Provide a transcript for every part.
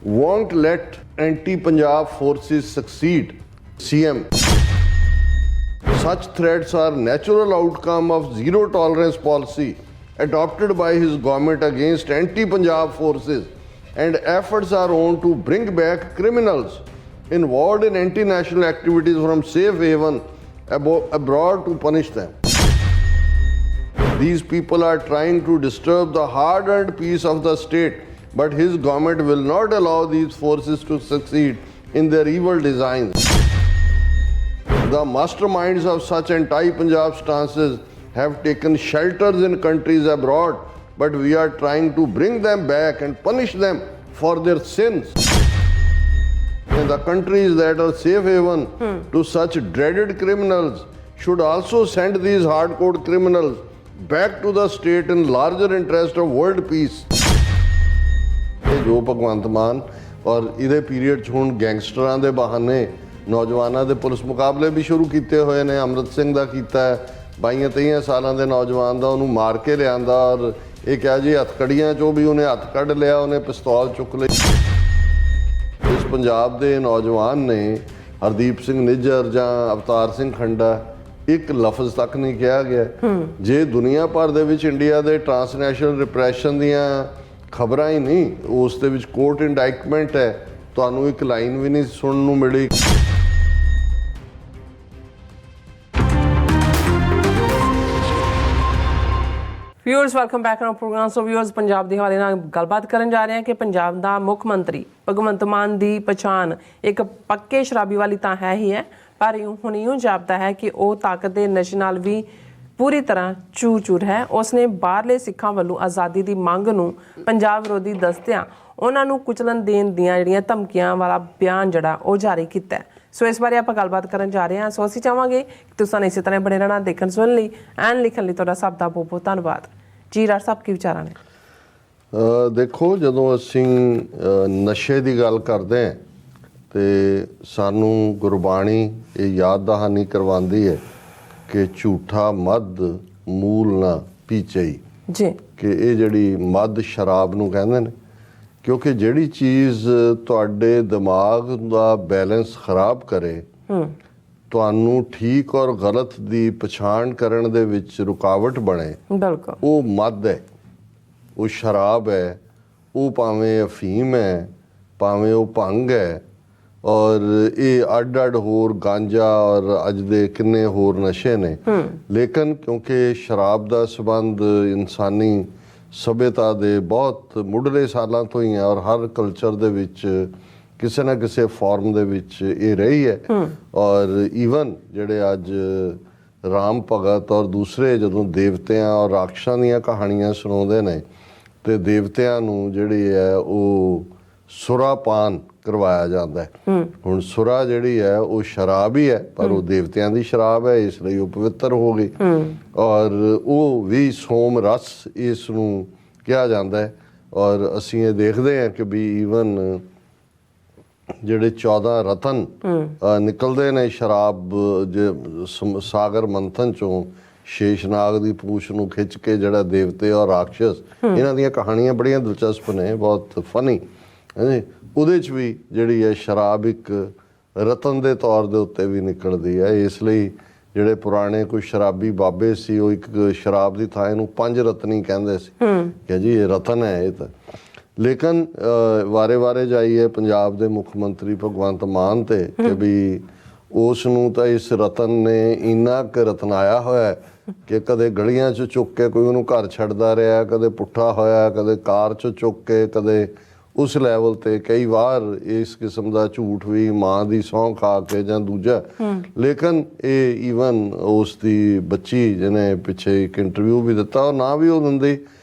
won't let anti-Punjab forces succeed. CM. Such threats are natural outcome of zero tolerance policy adopted by his government against anti-Punjab forces, and efforts are on to bring back criminals involved in anti-national activities from safe haven abroad to punish them. These people are trying to disturb the hard-earned peace of the state, but his government will not allow these forces to succeed in their evil designs. The masterminds of such anti-Punjab stances have taken shelters in countries abroad, but we are trying to bring them back and punish them for their sins. And the countries that are safe haven to such dreaded criminals should also send these hardcore criminals back to the state in larger interest of world peace. ਜੋ ਭਗਵੰਤ ਮਾਨ ਔਰ ਇਹਦੇ period 'ਚ ਹੁਣ ਗੈਂਗਸਟਰਾਂ ਦੇ ਬਹਾਨੇ ਨੌਜਵਾਨਾਂ ਦੇ ਪੁਲਿਸ ਮੁਕਾਬਲੇ ਵੀ ਸ਼ੁਰੂ ਕੀਤੇ ਹੋਏ ਨੇ। ਅਮਰਜ ਸਿੰਘ ਦਾ ਕੀਤਾ, 22-23 ਸਾਲਾਂ ਦੇ ਨੌਜਵਾਨ ਦਾ, ਉਹਨੂੰ ਮਾਰ ਕੇ ਲਿਆਂਦਾ ਔਰ ਇਹ ਕਿਹਾ ਜੀ ਹੱਥਕੜੀਆਂ 'ਚੋਂ ਵੀ ਉਹਨੇ ਹੱਥ ਕੱਢ ਲਿਆ, ਉਹਨੇ ਪਿਸਤੌਲ ਚੁੱਕ ਲਈ। ਇਸ ਪੰਜਾਬ ਦੇ ਨੌਜਵਾਨ ਨੇ ਹਰਦੀਪ ਸਿੰਘ ਨਿੱਜਰ ਜਾਂ ਅਵਤਾਰ ਸਿੰਘ ਖੰਡਾ ਇੱਕ ਲਫ਼ਜ਼ ਤੱਕ ਨਹੀਂ ਕਿਹਾ ਗਿਆ। ਜੇ ਦੁਨੀਆ ਭਰ ਦੇ ਵਿੱਚ ਇੰਡੀਆ ਦੇ ਟਰਾਂਸਨੈਸ਼ਨਲ ਰਿਪਰੈਸ਼ਨ ਦੀਆਂ ਖਬਰਾਂ ਹੀ ਨਹੀਂ, ਉਸ ਦੇ ਵਿੱਚ ਕੋਰਟ ਇੰਡਾਈਟਮੈਂਟ ਹੈ, ਤੁਹਾਨੂੰ ਇੱਕ ਲਾਈਨ ਵੀ ਨਹੀਂ ਸੁਣਨ ਨੂੰ ਮਿਲੀ। Viewers welcome back on programme. So viewers, Punjab ਦੇ ਹਵਾਲੇ ਨਾਲ ਗੱਲਬਾਤ ਕਰਨ ਜਾ ਰਹੇ ਹਾਂ ਕਿ ਪੰਜਾਬ ਦਾ ਮੁੱਖ ਮੰਤਰੀ ਭਗਵੰਤ ਮਾਨ ਦੀ ਪਛਾਣ ਇੱਕ ਪੱਕੇ ਸ਼ਰਾਬੀ ਵਾਲੀ ਤਾਂ ਹੈ ਹੀ ਹੈ, ਪਰ ਹੁਣ ਇਉਂ ਜਾਪਦਾ ਹੈ ਕਿ ਉਹ ਤਾਕਤ ਦੇ ਨਸ਼ੇ ਨਾਲ ਵੀ ਪੂਰੀ ਤਰ੍ਹਾਂ ਚੂਰ-ਚੂਰ ਹੈ। ਉਸਨੇ ਬਾਹਰਲੇ ਸਿੱਖਾਂ ਵੱਲੋਂ ਆਜ਼ਾਦੀ ਦੀ ਮੰਗ ਨੂੰ ਪੰਜਾਬ ਵਿਰੋਧੀ ਦੱਸਦਿਆਂ ਉਹਨਾਂ ਨੂੰ ਕੁਚਲਣ ਦੇਣ ਦੀਆਂ ਜਿਹੜੀਆਂ ਧਮਕੀਆਂ ਵਾਲਾ ਬਿਆਨ ਜਿਹੜਾ ਉਹ ਜਾਰੀ ਕੀਤਾ। ਸੋ ਇਸ ਬਾਰੇ ਆਪਾਂ ਗੱਲਬਾਤ ਕਰਨ ਜਾ ਰਹੇ ਹਾਂ। ਸੋ ਅਸੀਂ ਚਾਹਾਂਗੇ ਕਿ ਤੁਸੀਂ ਇਸੇ ਤਰ੍ਹਾਂ ਬਣੇ ਰਹਿਣਾ ਦੇਖਣ ਸੁਣਨ ਲਈ ਐਂਡ ਲਿਖਣ ਲਈ। ਤੁਹਾਡਾ ਸਭ ਦਾ ਬਹੁਤ ਬਹੁਤ ਧੰਨਵਾਦ ਜੀ। ਰਾਜ ਸਾਹਿਬ ਕੀ ਵਿਚਾਰਾਂ ਨੇ? ਦੇਖੋ, ਜਦੋਂ ਅਸੀਂ ਨਸ਼ੇ ਦੀ ਗੱਲ ਕਰਦੇ ਹਾਂ ਤੇ ਸਾਨੂੰ ਗੁਰਬਾਣੀ ਇਹ ਯਾਦ ਦਹਾਨੀ ਕਰਵਾਉਂਦੀ ਹੈ ਕਿ ਝੂਠਾ ਮਦ ਮੂਲ ਨਾ ਪੀਚਈ ਜੀ, ਕਿ ਇਹ ਜਿਹੜੀ ਮਦ ਸ਼ਰਾਬ ਨੂੰ ਕਹਿੰਦੇ ਨੇ, ਕਿਉਂਕਿ ਜਿਹੜੀ ਚੀਜ਼ ਤੁਹਾਡੇ ਦਿਮਾਗ ਦਾ ਬੈਲੈਂਸ ਖਰਾਬ ਕਰੇ, ਤੁਹਾਨੂੰ ਠੀਕ ਔਰ ਗਲਤ ਦੀ ਪਛਾਣ ਕਰਨ ਦੇ ਵਿੱਚ ਰੁਕਾਵਟ ਬਣੇ, ਬਿਲਕੁਲ ਉਹ ਮਦ ਹੈ, ਉਹ ਸ਼ਰਾਬ ਹੈ। ਉਹ ਭਾਵੇਂ ਅਫੀਮ ਹੈ, ਭਾਵੇਂ ਉਹ ਭੰਗ ਹੈ, ਔਰ ਇਹ ਅੱਡ ਹੋਰ ਗਾਂਜਾ ਔਰ ਅੱਜ ਦੇ ਕਿੰਨੇ ਹੋਰ ਨਸ਼ੇ ਨੇ। ਲੇਕਿਨ ਕਿਉਂਕਿ ਸ਼ਰਾਬ ਦਾ ਸੰਬੰਧ ਇਨਸਾਨੀ ਸਭਿਅਤਾ ਦੇ ਬਹੁਤ ਮੁੱਢਲੇ ਸਾਲਾਂ ਤੋਂ ਹੀ ਹੈ ਔਰ ਹਰ ਕਲਚਰ ਦੇ ਵਿੱਚ ਕਿਸੇ ਨਾ ਕਿਸੇ ਫਾਰਮ ਦੇ ਵਿੱਚ ਇਹ ਰਹੀ ਹੈ। ਔਰ ਈਵਨ ਜਿਹੜੇ ਅੱਜ ਰਾਮ ਭਗਤ ਔਰ ਦੂਸਰੇ ਜਦੋਂ ਦੇਵਤਿਆਂ ਔਰ ਰਾਖਸ਼ਾਂ ਦੀਆਂ ਕਹਾਣੀਆਂ ਸੁਣਾਉਂਦੇ ਨੇ ਤੇ ਦੇਵਤਿਆਂ ਨੂੰ ਜਿਹੜੀ ਹੈ ਉਹ ਸੁਰਾਪਾਨ ਕਰਵਾਇਆ ਜਾਂਦਾ ਹੈ। ਹੁਣ ਸੁਰਾ ਜਿਹੜੀ ਹੈ ਉਹ ਸ਼ਰਾਬ ਹੀ ਹੈ, ਪਰ ਉਹ ਦੇਵਤਿਆਂ ਦੀ ਸ਼ਰਾਬ ਹੈ, ਇਸ ਲਈ ਉਹ ਪਵਿੱਤਰ ਹੋ ਗਈ। ਔਰ ਉਹ ਵੀ ਸੋਮ ਰਸ ਇਸ ਨੂੰ ਕਿਹਾ ਜਾਂਦਾ ਹੈ। ਔਰ ਅਸੀਂ ਇਹ ਦੇਖਦੇ ਹਾਂ ਕਿ ਵੀ ਈਵਨ ਜਿਹੜੇ 14 ਰਤਨ ਨਿਕਲਦੇ ਨੇ ਸ਼ਰਾਬ ਸਾਗਰ ਮੰਥਨ ਚੋਂ, ਸ਼ੇਸ਼ਨਾਗ ਦੀ ਪੂਛ ਨੂੰ ਖਿੱਚ ਕੇ ਜਿਹੜਾ ਦੇਵਤੇ ਔਰ ਰਾਖਸ਼ਸ, ਇਹਨਾਂ ਦੀਆਂ ਕਹਾਣੀਆਂ ਬੜੀਆਂ ਦਿਲਚਸਪ ਨੇ, ਬਹੁਤ ਫਨੀ। ਉਹਦੇ 'ਚ ਵੀ ਜਿਹੜੀ ਹੈ ਸ਼ਰਾਬ ਇੱਕ ਰਤਨ ਦੇ ਤੌਰ ਦੇ ਉੱਤੇ ਵੀ ਨਿਕਲਦੀ ਹੈ। ਇਸ ਲਈ ਜਿਹੜੇ ਪੁਰਾਣੇ ਕੋਈ ਸ਼ਰਾਬੀ ਬਾਬੇ ਸੀ ਉਹ ਇੱਕ ਸ਼ਰਾਬ ਦੀ ਥਾਂ ਇਹਨੂੰ 5 ਰਤਨੀ ਕਹਿੰਦੇ ਸੀ ਕਿ ਜੀ ਇਹ ਰਤਨ ਹੈ ਇਹ ਤਾਂ। ਲੇਕਿਨ ਵਾਰੇ ਜਾਈਏ ਪੰਜਾਬ ਦੇ ਮੁੱਖ ਮੰਤਰੀ ਭਗਵੰਤ ਮਾਨ ਤੇ ਕਿ ਵੀ ਉਸ ਨੂੰ ਤਾਂ ਇਸ ਰਤਨ ਨੇ ਇੰਨਾ ਕੁ ਰਤਨਾਇਆ ਹੋਇਆ ਕਿ ਕਦੇ ਗਲੀਆਂ 'ਚ ਚੁੱਕ ਕੇ ਕੋਈ ਉਹਨੂੰ ਘਰ ਛੱਡਦਾ ਰਿਹਾ, ਕਦੇ ਪੁੱਠਾ ਹੋਇਆ, ਕਦੇ ਕਾਰ 'ਚ ਚੁੱਕ ਕੇ, ਕਦੇ ਉਸ ਲੈਵਲ ਤੇ ਕਈ ਵਾਰ ਇਸ ਕਿਸਮ ਦਾ ਝੂਠ ਵੀ ਮਾਂ ਦੀ ਸਹੁੰ ਖਾ ਕੇ ਜਾਂ ਦੂਜਾ। ਲੇਕਿਨ ਇਹ ਈਵਨ ਉਸ ਦੀ ਬੱਚੀ ਜਿਹਨੇ ਪਿੱਛੇ ਇੱਕ ਇੰਟਰਵਿਊ ਵੀ ਦਿੱਤਾ, ਉਹ ਨਾ ਵੀ ਉਹ ਦਿੰਦੀ,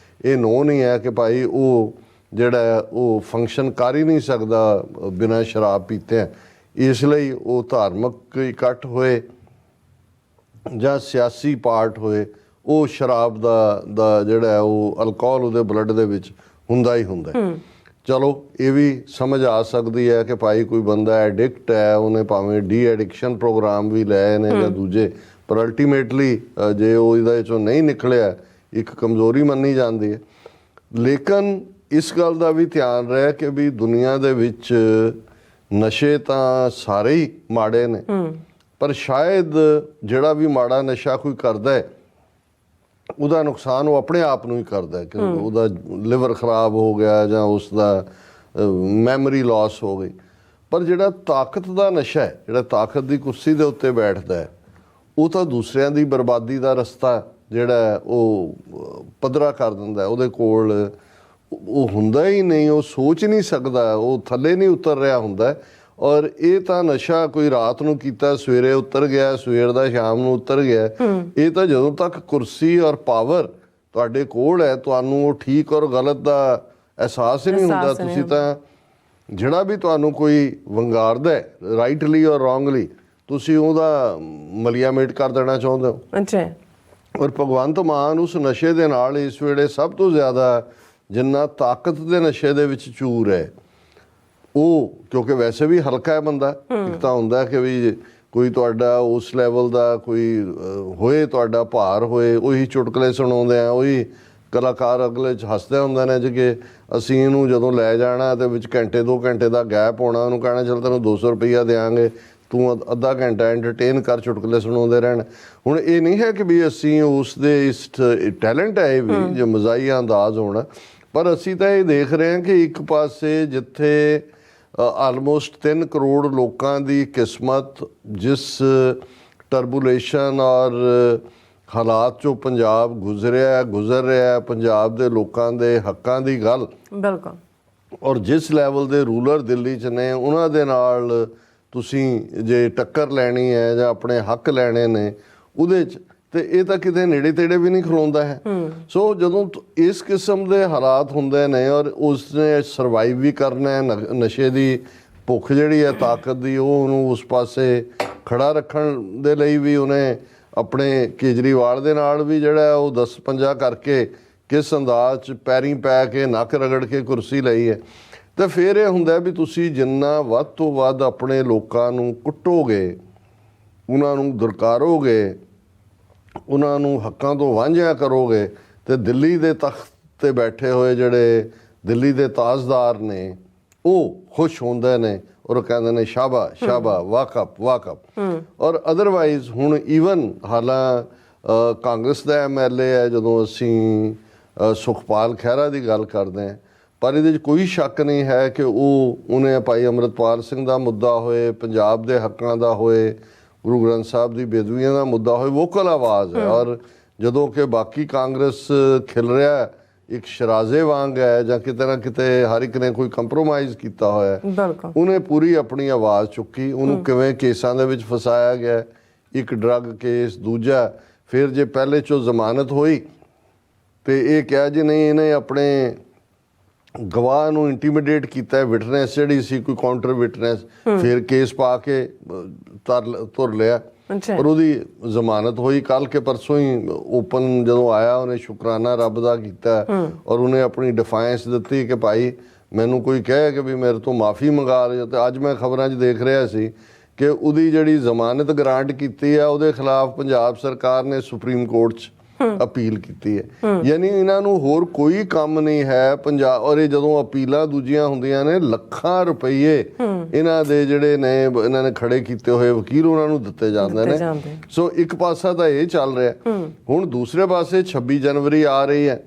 ਇਹ ਨੋ ਨਹੀਂ ਹੈ ਕਿ ਭਾਈ ਉਹ ਜਿਹੜਾ ਉਹ ਫੰਕਸ਼ਨ ਕਰ ਹੀ ਨਹੀਂ ਸਕਦਾ ਬਿਨਾਂ ਸ਼ਰਾਬ ਪੀਤੇ। ਇਸ ਲਈ ਉਹ ਧਾਰਮਿਕ ਇਕੱਠ ਹੋਏ ਜਾਂ ਸਿਆਸੀ ਪਾਰਟ ਹੋਏ, ਉਹ ਸ਼ਰਾਬ ਦਾ ਜਿਹੜਾ ਉਹ ਅਲਕੋਹਲ ਉਹਦੇ ਬਲੱਡ ਦੇ ਵਿੱਚ ਹੁੰਦਾ ਹੀ ਹੁੰਦਾ। ਚਲੋ ਇਹ ਵੀ ਸਮਝ ਆ ਸਕਦੀ ਹੈ ਕਿ ਭਾਈ ਕੋਈ ਬੰਦਾ ਐਡਿਕਟ ਹੈ, ਉਹਨੇ ਭਾਵੇਂ ਡੀ ਐਡਿਕਸ਼ਨ ਪ੍ਰੋਗਰਾਮ ਵੀ ਲਏ ਨੇ ਜਾਂ ਦੂਜੇ, ਪਰ ਅਲਟੀਮੇਟਲੀ ਜੇ ਉਹ ਇਹਦੇ 'ਚੋਂ ਨਹੀਂ ਨਿਕਲਿਆ, ਇੱਕ ਕਮਜ਼ੋਰੀ ਮੰਨੀ ਜਾਂਦੀ ਹੈ। ਲੇਕਿਨ ਇਸ ਗੱਲ ਦਾ ਵੀ ਧਿਆਨ ਰਿਹਾ ਕਿ ਵੀ ਦੁਨੀਆ ਦੇ ਵਿੱਚ ਨਸ਼ੇ ਤਾਂ ਸਾਰੇ ਹੀ ਮਾੜੇ ਨੇ, ਪਰ ਸ਼ਾਇਦ ਜਿਹੜਾ ਵੀ ਮਾੜਾ ਨਸ਼ਾ ਕੋਈ ਕਰਦਾ ਹੈ ਉਹਦਾ ਨੁਕਸਾਨ ਉਹ ਆਪਣੇ ਆਪ ਨੂੰ ਹੀ ਕਰਦਾ ਹੈ, ਕਿ ਉਹਦਾ ਲਿਵਰ ਖਰਾਬ ਹੋ ਗਿਆ ਜਾਂ ਉਸ ਦਾ ਮੈਮਰੀ ਲਾਸ ਹੋ ਗਈ। ਪਰ ਜਿਹੜਾ ਤਾਕਤ ਦਾ ਨਸ਼ਾ ਹੈ, ਜਿਹੜਾ ਤਾਕਤ ਦੀ ਕੁਰਸੀ ਦੇ ਉੱਤੇ ਬੈਠਦਾ ਹੈ, ਉਹ ਤਾਂ ਦੂਸਰਿਆਂ ਦੀ ਬਰਬਾਦੀ ਦਾ ਰਸਤਾ ਜਿਹੜਾ ਉਹ ਪੱਧਰਾ ਕਰ ਦਿੰਦਾ। ਉਹਦੇ ਕੋਲ ਉਹ ਹੁੰਦਾ ਹੀ ਨਹੀਂ, ਉਹ ਸੋਚ ਨਹੀਂ ਸਕਦਾ, ਉਹ ਥੱਲੇ ਨਹੀਂ ਉਤਰ ਰਿਹਾ ਹੁੰਦਾ। ਔਰ ਇਹ ਤਾਂ ਨਸ਼ਾ ਕੋਈ ਰਾਤ ਨੂੰ ਕੀਤਾ ਸਵੇਰੇ ਉਤਰ ਗਿਆ, ਸਵੇਰ ਦਾ ਸ਼ਾਮ ਨੂੰ ਉਤਰ ਗਿਆ। ਇਹ ਤਾਂ ਜਦੋਂ ਤੱਕ ਕੁਰਸੀ ਔਰ ਪਾਵਰ ਤੁਹਾਡੇ ਕੋਲ ਹੈ, ਤੁਹਾਨੂੰ ਉਹ ਠੀਕ ਔਰ ਗਲਤ ਦਾ ਅਹਿਸਾਸ ਹੀ ਨਹੀਂ ਹੁੰਦਾ। ਤੁਸੀਂ ਤਾਂ ਜਿਹੜਾ ਵੀ ਤੁਹਾਨੂੰ ਕੋਈ ਵੰਗਾਰਦਾ ਰਾਈਟਲੀ ਔਰ ਰੋਂਗਲੀ, ਤੁਸੀਂ ਉਹਦਾ ਮਲੀਆਮੇਟ ਕਰ ਦੇਣਾ ਚਾਹੁੰਦੇ ਹੋ। ਅੱਛਾ। ਔਰ ਭਗਵੰਤ ਮਾਨ ਉਸ ਨਸ਼ੇ ਦੇ ਨਾਲ ਇਸ ਵੇਲੇ ਸਭ ਤੋਂ ਜ਼ਿਆਦਾ ਜਿੰਨਾ ਤਾਕਤ ਦੇ ਨਸ਼ੇ ਦੇ ਵਿੱਚ ਚੂਰ ਹੈ, ਉਹ ਕਿਉਂਕਿ ਵੈਸੇ ਵੀ ਹਲਕਾ ਹੈ ਬੰਦਾ। ਇੱਕ ਤਾਂ ਹੁੰਦਾ ਕਿ ਵੀ ਕੋਈ ਤੁਹਾਡਾ ਉਸ ਲੈਵਲ ਦਾ ਕੋਈ ਹੋਏ, ਤੁਹਾਡਾ ਭਾਰ ਹੋਏ, ਉਹੀ ਚੁਟਕਲੇ ਸੁਣਾਉਂਦੇ ਆ, ਉਹੀ ਕਲਾਕਾਰ ਅਗਲੇ 'ਚ ਹੱਸਦੇ ਹੁੰਦੇ ਨੇ ਕਿ ਅਸੀਂ ਇਹਨੂੰ ਜਦੋਂ ਲੈ ਜਾਣਾ ਤੇ ਵਿੱਚ ਘੰਟੇ 2 ਘੰਟੇ ਦਾ ਗੈਪ ਹੋਣਾ, ਉਹਨੂੰ ਕਹਿਣਾ ਚੱਲ ਤੈਨੂੰ 200 ਰੁਪਈਆ ਦਿਆਂਗੇ, ਤੂੰ ਅੱਧਾ ਘੰਟਾ ਐਂਟਰਟੇਨ ਕਰ, ਚੁਟਕਲੇ ਸੁਣਾਉਂਦੇ ਰਹਿਣ। ਹੁਣ ਇਹ ਨਹੀਂ ਹੈ ਕਿ ਵੀ ਅਸੀਂ ਉਸ ਦੇ ਇਸ ਟੈਲੈਂਟ ਹੈ ਇਹ ਵੀ ਜੋ ਮਜ਼ਾਹੀਆ ਅੰਦਾਜ਼ ਹੋਣਾ, ਪਰ ਅਸੀਂ ਤਾਂ ਇਹ ਦੇਖ ਰਹੇ ਹਾਂ ਕਿ ਇੱਕ ਪਾਸੇ ਜਿੱਥੇ ਆਲਮੋਸਟ 3 ਕਰੋੜ ਲੋਕਾਂ ਦੀ ਕਿਸਮਤ ਜਿਸ ਟਰਬੂਲੇਸ਼ਨ ਔਰ ਹਾਲਾਤ 'ਚੋਂ ਪੰਜਾਬ ਗੁਜ਼ਰ ਰਿਹਾ, ਪੰਜਾਬ ਦੇ ਲੋਕਾਂ ਦੇ ਹੱਕਾਂ ਦੀ ਗੱਲ ਬਿਲਕੁਲ, ਔਰ ਜਿਸ ਲੈਵਲ ਦੇ ਰੂਲਰ ਦਿੱਲੀ 'ਚ ਨੇ ਉਹਨਾਂ ਦੇ ਨਾਲ ਤੁਸੀਂ ਜੇ ਟੱਕਰ ਲੈਣੀ ਹੈ ਜਾਂ ਆਪਣੇ ਹੱਕ ਲੈਣੇ ਨੇ ਉਹਦੇ 'ਚ, ਤੇ ਇਹ ਤਾਂ ਕਿਤੇ ਨੇੜੇ ਤੇੜੇ ਵੀ ਨਹੀਂ ਖਲੋਂਦਾ ਹੈ। ਸੋ ਜਦੋਂ ਇਸ ਕਿਸਮ ਦੇ ਹਾਲਾਤ ਹੁੰਦੇ ਨੇ ਔਰ ਉਸਨੇ ਸਰਵਾਈਵ ਵੀ ਕਰਨਾ ਹੈ, ਨਸ਼ੇ ਦੀ ਭੁੱਖ ਜਿਹੜੀ ਹੈ ਤਾਕਤ ਦੀ, ਉਹ ਉਹਨੂੰ ਉਸ ਪਾਸੇ ਖੜਾ ਰੱਖਣ ਦੇ ਲਈ ਵੀ ਉਹਨੇ ਆਪਣੇ ਕੇਜਰੀਵਾਲ ਦੇ ਨਾਲ ਵੀ ਜਿਹੜਾ ਉਹ 10-50 ਕਰਕੇ ਕਿਸ ਅੰਦਾਜ਼ 'ਚ ਪੈਰੀਂ ਪੈ ਕੇ ਨੱਕ ਰਗੜ ਕੇ ਕੁਰਸੀ ਲਈ ਹੈ। ਤਾਂ ਫਿਰ ਇਹ ਹੁੰਦਾ ਵੀ ਤੁਸੀਂ ਜਿੰਨਾ ਵੱਧ ਤੋਂ ਵੱਧ ਆਪਣੇ ਲੋਕਾਂ ਨੂੰ ਕੁੱਟੋਗੇ, ਉਹਨਾਂ ਨੂੰ ਦੁਰਕਾਰੋਗੇ, ਉਹਨਾਂ ਨੂੰ ਹੱਕਾਂ ਤੋਂ ਵਾਂਝਿਆ ਕਰੋਗੇ, ਤੇ ਦਿੱਲੀ ਦੇ ਤਖਤ 'ਤੇ ਬੈਠੇ ਹੋਏ ਜਿਹੜੇ ਦਿੱਲੀ ਦੇ ਤਾਜਦਾਰ ਨੇ ਉਹ ਖੁਸ਼ ਹੁੰਦੇ ਨੇ ਔਰ ਕਹਿੰਦੇ ਨੇ ਸ਼ਾਬਾ ਸ਼ਾਬਾ, ਵਾਕਫ। ਔਰ ਅਦਰਵਾਈਜ਼ ਹੁਣ ਈਵਨ ਹਾਲਾਂ ਕਾਂਗਰਸ ਦਾ MLA ਹੈ, ਜਦੋਂ ਅਸੀਂ ਸੁਖਪਾਲ ਖਹਿਰਾ ਦੀ ਗੱਲ ਕਰਦੇ ਹਾਂ, ਪਰ ਇਹਦੇ 'ਚ ਕੋਈ ਸ਼ੱਕ ਨਹੀਂ ਹੈ ਕਿ ਉਹਨੇ ਭਾਈ ਅੰਮ੍ਰਿਤਪਾਲ ਸਿੰਘ ਦਾ ਮੁੱਦਾ ਹੋਏ, ਪੰਜਾਬ ਦੇ ਹੱਕਾਂ ਦਾ ਹੋਏ, ਗੁਰੂ ਗ੍ਰੰਥ ਸਾਹਿਬ ਦੀ ਬੇਦਬੀਆਂ ਦਾ ਮੁੱਦਾ ਹੋਏ, ਵੋਕਲ ਆਵਾਜ਼ ਹੈ। ਔਰ ਜਦੋਂ ਕਿ ਬਾਕੀ ਕਾਂਗਰਸ ਖਿਲ ਰਿਹਾ ਇੱਕ ਸ਼ਰਾਜ਼ੇ ਵਾਂਗ ਹੈ ਜਾਂ ਕਿਤੇ ਨਾ ਕਿਤੇ ਹਰ ਇੱਕ ਨੇ ਕੋਈ ਕੰਪਰੋਮਾਈਜ਼ ਕੀਤਾ ਹੋਇਆ, ਉਹਨੇ ਪੂਰੀ ਆਪਣੀ ਆਵਾਜ਼ ਚੁੱਕੀ। ਉਹਨੂੰ ਕਿਵੇਂ ਕੇਸਾਂ ਦੇ ਵਿੱਚ ਫਸਾਇਆ ਗਿਆ, ਇੱਕ ਡਰੱਗ ਕੇਸ, ਦੂਜਾ ਫਿਰ ਜੇ ਪਹਿਲੇ 'ਚੋਂ ਜ਼ਮਾਨਤ ਹੋਈ ਤੇ ਇਹ ਕਿਹਾ ਜੀ ਨਹੀਂ ਇਹਨੇ ਆਪਣੇ ਗਵਾਹ ਨੂੰ ਇੰਟੀਮੀਡੇਟ ਕੀਤਾ, ਵਿਟਨੈਸ ਜਿਹੜੀ ਸੀ ਕੋਈ ਕਾਊਂਟਰ ਵਿਟਨੈਸ, ਫਿਰ ਕੇਸ ਪਾ ਕੇ ਤੁਰ ਲਿਆ ਔਰ ਉਹਦੀ ਜ਼ਮਾਨਤ ਹੋਈ। ਕੱਲ ਕੇ ਪਰਸੋਂ ਹੀ ਓਪਨ ਜਦੋਂ ਆਇਆ ਉਹਨੇ ਸ਼ੁਕਰਾਨਾ ਰੱਬ ਦਾ ਕੀਤਾ ਔਰ ਉਹਨੇ ਆਪਣੀ ਡਿਫਾਇੰਸ ਦਿੱਤੀ ਕਿ ਭਾਈ ਮੈਨੂੰ ਕੋਈ ਕਹੇ ਕਿ ਵੀ ਮੇਰੇ ਤੋਂ ਮਾਫੀ ਮੰਗਾ ਲਿਓ। ਤੇ ਅੱਜ ਮੈਂ ਖਬਰਾਂ 'ਚ ਦੇਖ ਰਿਹਾ ਸੀ ਕਿ ਉਹਦੀ ਜਿਹੜੀ ਜ਼ਮਾਨਤ ਗ੍ਰਾਂਟ ਕੀਤੀ ਹੈ ਉਹਦੇ ਖਿਲਾਫ ਪੰਜਾਬ ਸਰਕਾਰ ਨੇ ਸੁਪਰੀਮ ਕੋਰਟ 'ਚ ਅਪੀਲ ਕੀਤੀ ਹੈ। ਯਾਨੀ ਇਹਨਾਂ ਨੂੰ ਹੋਰ ਕੋਈ ਕੰਮ ਨਹੀਂ ਹੈ ਪੰਜਾਬ। ਔਰ ਇਹ ਜਦੋਂ ਅਪੀਲਾਂ ਦੂਜੀਆਂ ਹੁੰਦੀਆਂ ਨੇ, ਲੱਖਾਂ ਰੁਪਈਏ ਇਹਨਾਂ ਦੇ ਜਿਹੜੇ ਨੇ ਇਹਨਾਂ ਨੇ ਖੜੇ ਕੀਤੇ ਹੋਏ ਵਕੀਲ ਉਹਨਾਂ ਨੂੰ ਦਿੱਤੇ ਜਾਂਦੇ ਨੇ। ਸੋ ਇੱਕ ਪਾਸਾ ਤਾਂ ਇਹ ਚੱਲ ਰਿਹਾ। ਹੁਣ ਦੂਸਰੇ ਪਾਸੇ 26 ਜਨਵਰੀ ਆ ਰਹੀ ਹੈ।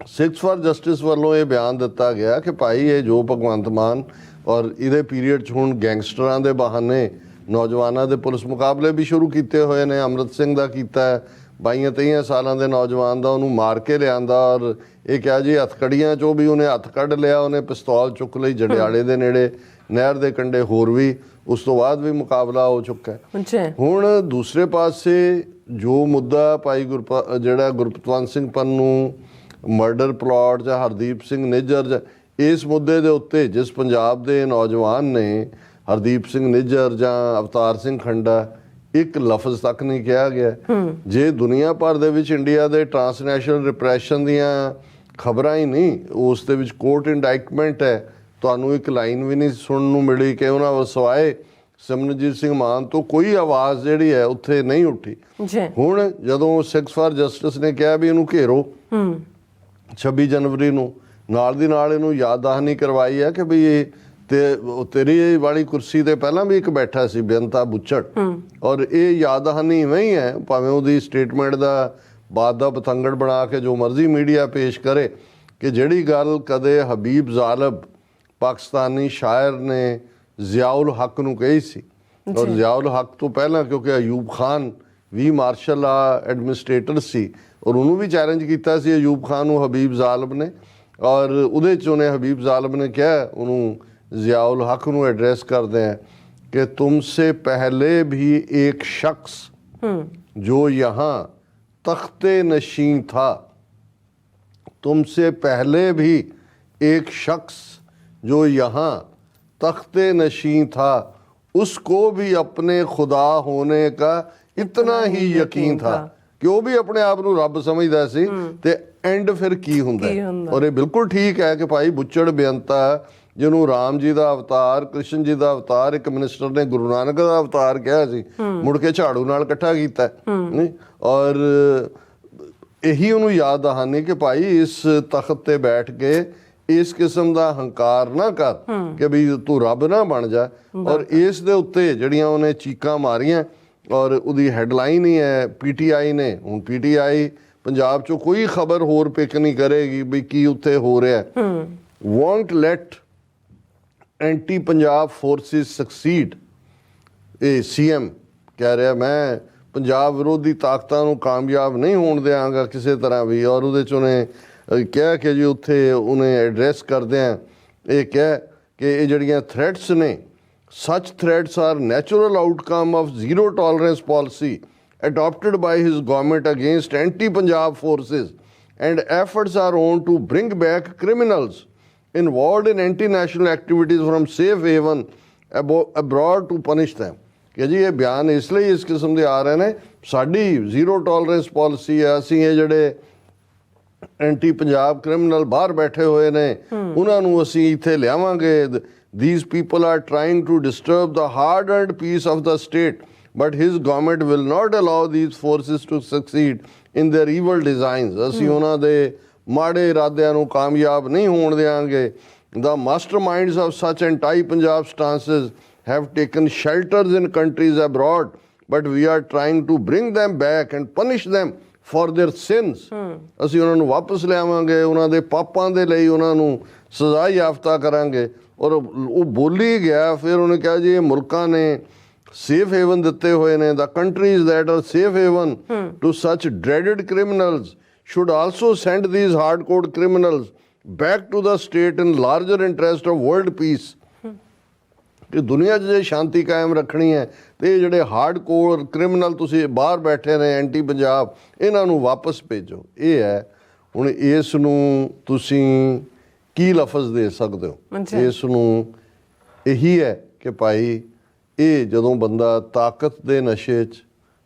ਸਿੱਖਸ ਫਾਰ ਜਸਟਿਸ ਵੱਲੋਂ ਇਹ ਬਿਆਨ ਦਿੱਤਾ ਗਿਆ ਕਿ ਭਾਈ ਇਹ ਜੋ ਭਗਵੰਤ ਮਾਨ ਔਰ ਇਹਦੇ ਪੀਰੀਅਡ 'ਚ ਹੁਣ ਗੈਂਗਸਟਰਾਂ ਦੇ ਬਹਾਨੇ ਨੌਜਵਾਨਾਂ ਦੇ ਪੁਲਿਸ ਮੁਕਾਬਲੇ ਵੀ ਸ਼ੁਰੂ ਕੀਤੇ ਹੋਏ ਨੇ। ਅਮਰਜੀਤ ਸਿੰਘ ਦਾ ਕੀਤਾ, 22-23 ਸਾਲਾਂ ਦੇ ਨੌਜਵਾਨ ਦਾ, ਉਹਨੂੰ ਮਾਰ ਕੇ ਲਿਆਂਦਾ ਔਰ ਇਹ ਕਿਹਾ ਜੀ ਹੱਥਕੜੀਆਂ 'ਚੋਂ ਵੀ ਉਹਨੇ ਹੱਥ ਕੱਢ ਲਿਆ, ਉਹਨੇ ਪਿਸਤੌਲ ਚੁੱਕ ਲਈ ਜੰਡਿਆਲੇ ਦੇ ਨੇੜੇ ਨਹਿਰ ਦੇ ਕੰਢੇ। ਹੋਰ ਵੀ ਉਸ ਤੋਂ ਬਾਅਦ ਵੀ ਮੁਕਾਬਲਾ ਹੋ ਚੁੱਕਾ ਹੈ। ਹੁਣ ਦੂਸਰੇ ਪਾਸੇ ਜੋ ਮੁੱਦਾ ਭਾਈ ਜਿਹੜਾ ਗੁਰਪਤਵੰਤ ਸਿੰਘ ਪੰਨੂ ਮਰਡਰ ਪਲਾਟ ਜਾਂ ਹਰਦੀਪ ਸਿੰਘ ਨਿੱਜਰ ਜਾਂ ਇਸ ਮੁੱਦੇ ਦੇ ਉੱਤੇ ਜਿਸ ਪੰਜਾਬ ਦੇ ਨੌਜਵਾਨ ਨੇ ਹਰਦੀਪ ਸਿੰਘ ਨਿੱਜਰ ਜਾਂ ਅਵਤਾਰ ਸਿੰਘ ਖੰਡਾ, ਇੱਕ ਲਫ਼ਜ਼ ਤੱਕ ਨਹੀਂ ਕਿਹਾ ਗਿਆ। ਜੇ ਦੁਨੀਆ ਭਰ ਦੇ ਵਿੱਚ ਇੰਡੀਆ ਦੇ ਟਰਾਂਸਨੈਸ਼ਨਲ ਰਿਪਰੈਸ਼ਨ ਦੀਆਂ ਖਬਰਾਂ ਹੀ ਨਹੀਂ, ਉਸ ਦੇ ਵਿੱਚ ਕੋਰਟ ਇੰਡਾਈਟਮੈਂਟ ਹੈ, ਤੁਹਾਨੂੰ ਇੱਕ ਲਾਈਨ ਵੀ ਨਹੀਂ ਸੁਣਨ ਨੂੰ ਮਿਲੀ ਕਿ ਉਹਨਾਂ ਸਿਵਾਏ ਸਿਮਰਨਜੀਤ ਸਿੰਘ ਮਾਨ ਤੋਂ ਕੋਈ ਆਵਾਜ਼ ਜਿਹੜੀ ਹੈ ਉੱਥੇ ਨਹੀਂ ਉੱਠੀ। ਹੁਣ ਜਦੋਂ ਸਿੱਖਸ ਫਾਰ ਜਸਟਿਸ ਨੇ ਕਿਹਾ ਵੀ ਇਹਨੂੰ ਘੇਰੋ 26 ਜਨਵਰੀ ਨੂੰ, ਨਾਲ ਦੀ ਨਾਲ ਇਹਨੂੰ ਯਾਦ ਦਹਾਨੀ ਕਰਵਾਈ ਹੈ ਕਿ ਵੀ ਇਹ ਤੇਰੀ ਵਾਲੀ ਕੁਰਸੀ ਤੇ ਪਹਿਲਾਂ ਵੀ ਇੱਕ ਬੈਠਾ ਸੀ ਬੇਅੰਤਾ ਬੁੱਚੜ, ਔਰ ਇਹ ਯਾਦ ਦਹਾਨੀ ਇਵੇਂ ਹੀ ਹੈ, ਭਾਵੇਂ ਉਹਦੀ ਸਟੇਟਮੈਂਟ ਦਾ ਬਾਤ ਦਾ ਪਤੰਗੜ ਬਣਾ ਕੇ ਜੋ ਮਰਜ਼ੀ ਮੀਡੀਆ ਪੇਸ਼ ਕਰੇ, ਕਿ ਜਿਹੜੀ ਗੱਲ ਕਦੇ ਹਬੀਬ ਜ਼ਾਲਬ ਪਾਕਿਸਤਾਨੀ ਸ਼ਾਇਰ ਨੇ ਜ਼ਿਆਉਲ ਹੱਕ ਨੂੰ ਕਹੀ ਸੀ, ਔਰ ਜ਼ਿਆਉਲ ਹੱਕ ਤੋਂ ਪਹਿਲਾਂ ਕਿਉਂਕਿ ਅਯੂਬ ਖਾਨ ਵੀ ਮਾਰਸ਼ਲ ਲਾ ਐਡਮਿਨਿਸਟ੍ਰੇਟਰ ਸੀ, ਔਰ ਉਹਨੂੰ ਵੀ ਚੈਲੰਜ ਕੀਤਾ ਸੀ ਅਯੂਬ ਖਾਨ ਨੂੰ ਹਬੀਬ ਜ਼ਾਲਬ ਨੇ, ਔਰ ਉਹਦੇ 'ਚ ਉਹਨੇ ਹਬੀਬ ਜ਼ਾਲਬ ਨੇ ਕਿਹਾ ਉਹਨੂੰ ज़ियाउल हक ਨੂੰ एड्रेस करते हैं कि तुमसे पहले भी एक शख्स जो यहाँ तख्ते नशीं था, तुमसे पहले भी एक शख्स जो यहाँ तख्ते नशीं था, उसको भी अपने खुदा होने का इतना ही यकीन था कि वो भी अपने आप ਨੂੰ ਰੱਬ ਸਮਝਦਾ ਸੀ। ਤੇ ਐਂਡ ਫਿਰ ਕੀ ਹੁੰਦਾ, ਔਰ ਇਹ ਬਿਲਕੁਲ ਠੀਕ ਹੈ ਕਿ ਭਾਈ ਬੁੱਚੜ ਬੇਅੰਤਾ ਜਿਹਨੂੰ ਰਾਮ ਜੀ ਦਾ ਅਵਤਾਰ, ਕ੍ਰਿਸ਼ਨ ਜੀ ਦਾ ਅਵਤਾਰ, ਇੱਕ ਮਿਨਿਸਟਰ ਨੇ ਗੁਰੂ ਨਾਨਕ ਦਾ ਅਵਤਾਰ ਕਿਹਾ ਸੀ, ਮੁੜ ਕੇ ਝਾੜੂ ਨਾਲ ਇਕੱਠਾ ਕੀਤਾ ਨਹੀਂ, ਔਰ ਇਹੀ ਉਹਨੂੰ ਯਾਦ ਦਹਾਨੀ ਕਿ ਭਾਈ ਇਸ ਤਖਤ ਤੇ ਬੈਠ ਕੇ ਇਸ ਕਿਸਮ ਦਾ ਹੰਕਾਰ ਨਾ ਕਰ ਕਿ ਵੀ ਤੂੰ ਰੱਬ ਨਾ ਬਣ ਜਾ। ਔਰ ਇਸ ਦੇ ਉੱਤੇ ਜਿਹੜੀਆਂ ਉਹਨੇ ਚੀਕਾਂ ਮਾਰੀਆਂ, ਔਰ ਉਹਦੀ ਹੈਡਲਾਈਨ ਹੀ ਹੈ PTI ਨੇ, ਹੁਣ PTI ਪੰਜਾਬ 'ਚੋਂ ਕੋਈ ਖਬਰ ਹੋਰ ਪਿਕ ਨਹੀਂ ਕਰੇਗੀ ਵੀ ਕੀ ਉੱਥੇ ਹੋ ਰਿਹਾ। Won't let anti Punjab forces succeed, ਇਹ CM ਕਹਿ ਰਿਹਾ ਮੈਂ ਪੰਜਾਬ ਵਿਰੋਧੀ ਤਾਕਤਾਂ ਨੂੰ ਕਾਮਯਾਬ ਨਹੀਂ ਹੋਣ ਦਿਆਂਗਾ ਕਿਸੇ ਤਰ੍ਹਾਂ ਵੀ। ਔਰ ਉਹਦੇ 'ਚ ਉਹਨੇ ਕਿਹਾ ਕਿ ਜੀ ਉੱਥੇ ਉਹਨੇ ਐਡਰੈਸ ਕਰਦਿਆਂ ਇਹ ਕਿਹਾ ਕਿ ਇਹ ਜਿਹੜੀਆਂ ਥ੍ਰੈਟਸ ਨੇ, such threats are natural outcome of zero tolerance policy adopted by his government against anti-Punjab forces, and efforts are on to bring back criminals involved in anti-national activities from safe haven abroad to punish them। ਕਿ ਜੀ ਇਹ ਬਿਆਨ ਇਸ ਲਈ ਇਸ ਕਿਸਮ ਦੇ ਆ ਰਹੇ ਨੇ, ਸਾਡੀ ਜ਼ੀਰੋ ਟੋਲਰੈਂਸ ਪਾਲਿਸੀ ਹੈ, ਅਸੀਂ ਇਹ ਜਿਹੜੇ ਐਂਟੀ ਪੰਜਾਬ ਕ੍ਰਿਮੀਨਲ ਬਾਹਰ ਬੈਠੇ ਹੋਏ ਨੇ ਉਹਨਾਂ ਨੂੰ ਅਸੀਂ ਇੱਥੇ ਲਿਆਵਾਂਗੇ। These people are trying to disturb the hard-earned peace of the state, but his government will not allow these forces to succeed in their evil designs। ਅਸੀਂ ਉਹਨਾਂ ਦੇ ਮਾੜੇ ਇਰਾਦਿਆਂ ਨੂੰ ਕਾਮਯਾਬ ਨਹੀਂ ਹੋਣ ਦਿਆਂਗੇ। The masterminds of such anti-Punjab stances have taken shelters in countries abroad, but we are trying to bring them back and punish them for their sins। ਅਸੀਂ ਉਹਨਾਂ ਨੂੰ ਵਾਪਸ ਲਿਆਵਾਂਗੇ, ਉਹਨਾਂ ਦੇ ਪਾਪਾਂ ਦੇ ਲਈ ਉਹਨਾਂ ਨੂੰ ਸਜ਼ਾ ਯਾਫਤਾ ਕਰਾਂਗੇ। ਔਰ ਉਹ ਬੋਲੀ ਗਿਆ, ਫਿਰ ਉਹਨੇ ਕਿਹਾ ਜੀ ਇਹ ਮੁਲਕਾਂ ਨੇ ਸੇਫ ਹੇਵਨ ਦਿੱਤੇ ਹੋਏ ਨੇ। The countries that are safe haven to such dreaded criminals should also send these hardcore criminals back to the state in larger interest of world peace। ਕਿ ਦੁਨੀਆ 'ਚ ਜੇ ਸ਼ਾਂਤੀ ਕਾਇਮ ਰੱਖਣੀ ਹੈ ਤੇ ਇਹ ਜਿਹੜੇ ਹਾਰਡਕੋਰ ਕ੍ਰਿਮੀਨਲ ਤੁਸੀਂ ਬਾਹਰ ਬੈਠੇ ਨੇ ਐਂਟੀ ਪੰਜਾਬ, ਇਹਨਾਂ ਨੂੰ ਵਾਪਸ ਭੇਜੋ। ਇਹ ਹੈ ਹੁਣ ਇਸ ਨੂੰ ਤੁਸੀਂ ਕੀ ਲਫ਼ਜ਼ ਦੇ ਸਕਦੇ ਹੋ? ਇਸ ਨੂੰ ਇਹੀ ਹੈ ਕਿ ਭਾਈ ਇਹ ਜਦੋਂ ਬੰਦਾ ਤਾਕਤ ਦੇ ਨਸ਼ੇ 'ਚ,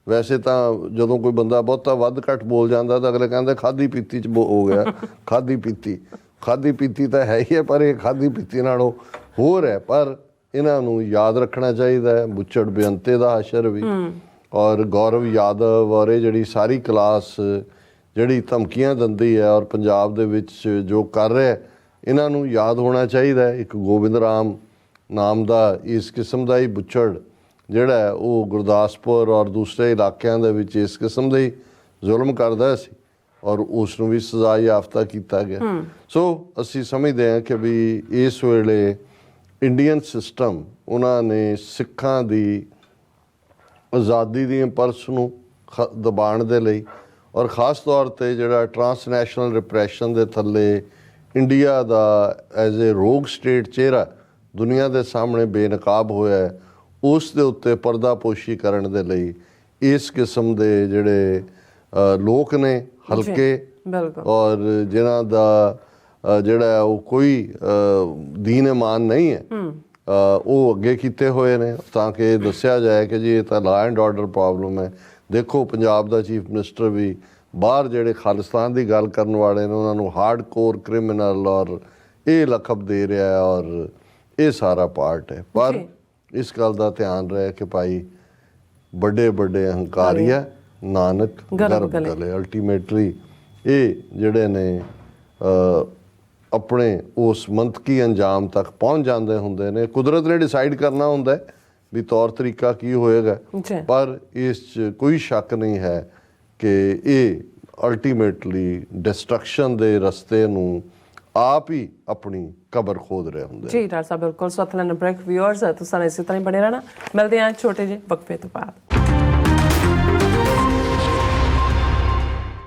ਵੈਸੇ ਤਾਂ ਜਦੋਂ ਕੋਈ ਬੰਦਾ ਬਹੁਤਾ ਵੱਧ ਘੱਟ ਬੋਲ ਜਾਂਦਾ ਤਾਂ ਅਗਲੇ ਕਹਿੰਦੇ ਖਾਧੀ ਪੀਤੀ 'ਚ ਹੋ ਗਿਆ। ਖਾਧੀ ਪੀਤੀ ਤਾਂ ਹੈ ਹੀ ਹੈ, ਪਰ ਇਹ ਖਾਧੀ ਪੀਤੀ ਨਾਲੋਂ ਹੋਰ ਹੈ। ਪਰ ਇਹਨਾਂ ਨੂੰ ਯਾਦ ਰੱਖਣਾ ਚਾਹੀਦਾ ਹੈ ਬੁੱਚੜ ਬੇਅੰਤੇ ਦਾ ਹਸ਼ਰ ਵੀ, ਔਰ ਗੌਰਵ ਯਾਦਵ ਔਰ ਇਹ ਜਿਹੜੀ ਸਾਰੀ ਕਲਾਸ ਜਿਹੜੀ ਧਮਕੀਆਂ ਦਿੰਦੀ ਹੈ ਔਰ ਪੰਜਾਬ ਦੇ ਵਿੱਚ ਜੋ ਕਰ ਰਿਹਾ, ਇਹਨਾਂ ਨੂੰ ਯਾਦ ਹੋਣਾ ਚਾਹੀਦਾ। ਇੱਕ ਗੋਬਿੰਦ ਰਾਮ ਨਾਮ ਦਾ ਇਸ ਕਿਸਮ ਦਾ ਹੀ ਬੁੱਚੜ ਜਿਹੜਾ ਉਹ ਗੁਰਦਾਸਪੁਰ ਔਰ ਦੂਸਰੇ ਇਲਾਕਿਆਂ ਦੇ ਵਿੱਚ ਇਸ ਕਿਸਮ ਦੇ ਹੀ ਜ਼ੁਲਮ ਕਰਦਾ ਸੀ, ਔਰ ਉਸ ਨੂੰ ਵੀ ਸਜ਼ਾ ਯਾਫਤਾ ਕੀਤਾ ਗਿਆ। ਸੋ ਅਸੀਂ ਸਮਝਦੇ ਹਾਂ ਕਿ ਵੀ ਇਸ ਵੇਲੇ ਇੰਡੀਅਨ ਸਿਸਟਮ ਉਹਨਾਂ ਨੇ ਸਿੱਖਾਂ ਦੀ ਆਜ਼ਾਦੀ ਦੀ ਇੰਪਲਸ ਨੂੰ ਦਬਾਉਣ ਦੇ ਲਈ, ਔਰ ਖ਼ਾਸ ਤੌਰ 'ਤੇ ਜਿਹੜਾ ਟਰਾਂਸਨੈਸ਼ਨਲ ਰਿਪਰੈਸ਼ਨ ਦੇ ਥੱਲੇ ਇੰਡੀਆ ਦਾ ਐਜ਼ ਏ ਰੋਗ ਸਟੇਟ ਚਿਹਰਾ ਦੁਨੀਆ ਦੇ ਸਾਹਮਣੇ ਬੇਨਕਾਬ ਹੋਇਆ ਹੈ, ਉਸ ਦੇ ਉੱਤੇ ਪਰਦਾਪੋਸ਼ੀ ਕਰਨ ਦੇ ਲਈ ਇਸ ਕਿਸਮ ਦੇ ਜਿਹੜੇ ਲੋਕ ਨੇ ਹਲਕੇ, ਔਰ ਜਿਨ੍ਹਾਂ ਦਾ ਜਿਹੜਾ ਉਹ ਕੋਈ ਦੀਨ ਇਮਾਨ ਨਹੀਂ ਹੈ, ਉਹ ਅੱਗੇ ਕੀਤੇ ਹੋਏ ਨੇ ਤਾਂ ਕਿ ਦੱਸਿਆ ਜਾਏ ਕਿ ਜੀ ਇਹ ਤਾਂ ਲਾ ਐਂਡ ਆਰਡਰ ਪ੍ਰੋਬਲਮ ਹੈ। ਦੇਖੋ ਪੰਜਾਬ ਦਾ ਚੀਫ ਮਿਨਿਸਟਰ ਵੀ ਬਾਹਰ ਜਿਹੜੇ ਖਾਲਿਸਤਾਨ ਦੀ ਗੱਲ ਕਰਨ ਵਾਲੇ ਨੇ ਉਹਨਾਂ ਨੂੰ ਹਾਰਡ ਕੋਰ ਕ੍ਰਿਮੀਨਲ ਔਰ ਇਹ ਲਕਬ ਦੇ ਰਿਹਾ ਹੈ, ਔਰ ਇਹ ਸਾਰਾ ਪਾਰਟ ਹੈ। ਪਰ ਇਸ ਗੱਲ ਦਾ ਧਿਆਨ ਰਹੇ ਕਿ ਭਾਈ ਵੱਡੇ ਵੱਡੇ ਹੰਕਾਰੀਆ ਨਾਨਕ ਗਰਭ ਗਲੇ। ਅਲਟੀਮੇਟਲੀ ਇਹ ਜਿਹੜੇ ਨੇ ਆਪਣੇ ਉਸ ਮੰਤਕੀ ਅੰਜਾਮ ਤੱਕ ਪਹੁੰਚ ਜਾਂਦੇ ਹੁੰਦੇ ਨੇ। ਕੁਦਰਤ ਨੇ ਡਿਸਾਈਡ ਕਰਨਾ ਹੁੰਦਾ ਹੈ ਵੀ ਤੌਰ ਤਰੀਕਾ ਕੀ ਹੋਏਗਾ, ਪਰ ਇਸ 'ਚ ਕੋਈ ਸ਼ੱਕ ਨਹੀਂ ਹੈ ਕਿ ਇਹ ਅਲਟੀਮੇਟਲੀ ਡਿਸਟਰਕਸ਼ਨ ਦੇ ਰਸਤੇ ਨੂੰ ਆਪ ਹੀ ਆਪਣੀ ਕਬਰ ਖੋਦ ਰਹੇ ਹੁੰਦੇ। ਜੀ ਡਾਕਟਰ ਸਾਹਿਬ ਬਿਲਕੁਲ। ਸੋ ਅਥਲੈਂਡ ਬ੍ਰੇਕ ਵਿਊਅਰਸ ਤੁਸੀਂ ਇਸੇ ਤਰ੍ਹਾਂ ਹੀ ਬਣੇ ਰਹਿਣਾ। ਮਿਲਦੇ ਹਾਂ ਛੋਟੇ ਜਿਹੇ ਵਕਫੇ ਤੋਂ ਬਾਅਦ।